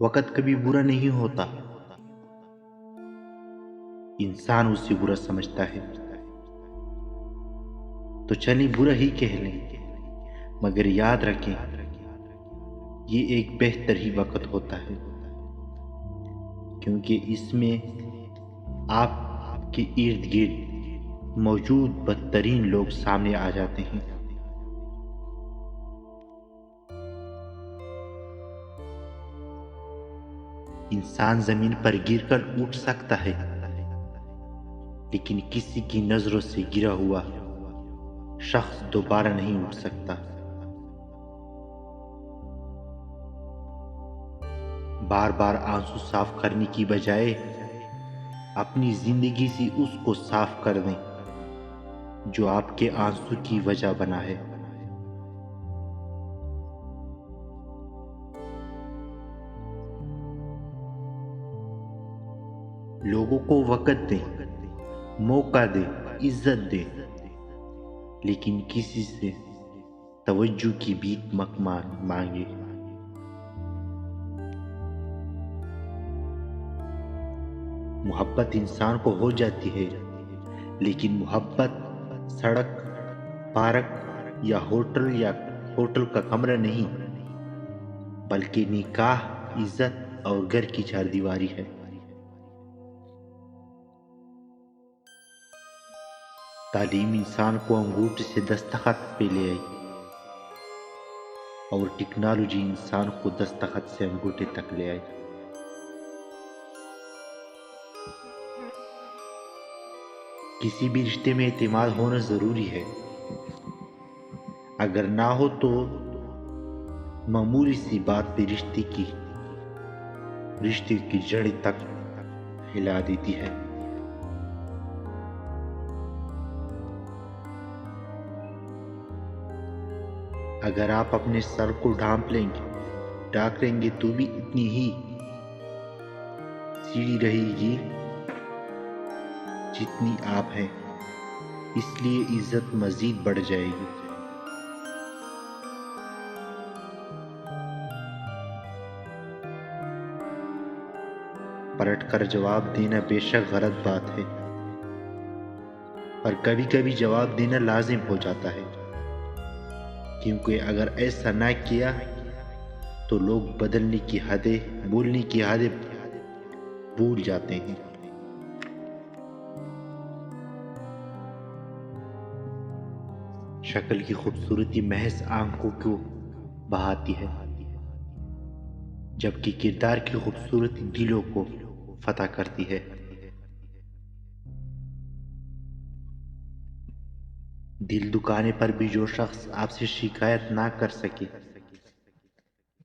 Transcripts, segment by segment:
وقت کبھی برا نہیں ہوتا، انسان اسے برا سمجھتا ہے۔ تو چلیں برا ہی کہہ لیں، مگر یاد رکھیں یہ ایک بہتر ہی وقت ہوتا ہے، کیونکہ اس میں آپ کے ارد گرد موجود بدترین لوگ سامنے آ جاتے ہیں۔ انسان زمین پر گر کر اٹھ سکتا ہے، لیکن کسی کی نظروں سے گرا ہوا شخص دوبارہ نہیں اٹھ سکتا۔ بار بار آنسو صاف کرنے کی بجائے اپنی زندگی سے اس کو صاف کر دیں جو آپ کے آنسو کی وجہ بنا ہے۔ لوگوں کو وقت دیں، موقع دیں، عزت دیں، لیکن کسی سے توجہ کی بھیک مت مانگے۔ محبت انسان کو ہو جاتی ہے، لیکن محبت سڑک، پارک یا ہوٹل کا کمرہ نہیں، بلکہ نکاح، عزت اور گھر کی چار دیواری ہے۔ تعلیم انسان کو انگوٹھے سے دستخط پہ لے آئی، اور ٹیکنالوجی انسان کو دستخط سے انگوٹھے تک لے آئی۔ کسی بھی رشتے میں اعتماد ہونا ضروری ہے، اگر نہ ہو تو معمولی سی بات بھی رشتے کی جڑیں تک ہلا دیتی ہے۔ اگر آپ اپنے سر کو ڈھانپ لیں گے تو بھی اتنی ہی سیڑھی رہے گی جتنی آپ ہیں، اس لیے عزت مزید بڑھ جائے گی۔ پلٹ کر جواب دینا بے شک غلط بات ہے، پر کبھی کبھی جواب دینا لازم ہو جاتا ہے، کیونکہ اگر ایسا نہ کیا تو لوگ بولنے کی حدیں بھول جاتے ہیں۔ شکل کی خوبصورتی محض آنکھوں کو بہاتی ہے، جبکہ کردار کی خوبصورتی دلوں کو فتح کرتی ہے۔ دل دکانے پر بھی جو شخص آپ سے شکایت نہ کر سکے،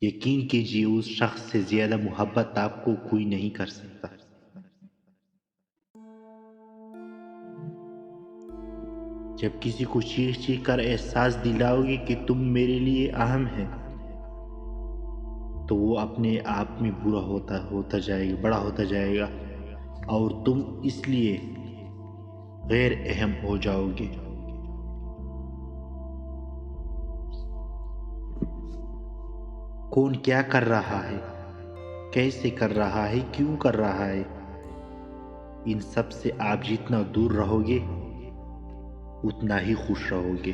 یقین کیجیے اس شخص سے زیادہ محبت آپ کو کوئی نہیں کر سکتا۔ جب کسی کو چیخ کر احساس دلاؤ گے کہ تم میرے لیے اہم ہیں، تو وہ اپنے آپ میں بڑا ہوتا جائے گا اور تم اس لیے غیر اہم ہو جاؤ گے۔ کون کیا کر رہا ہے، کیسے کر رہا ہے، کیوں کر رہا ہے، ان سب سے آپ جتنا دور رہو گے اتنا ہی خوش رہو گے۔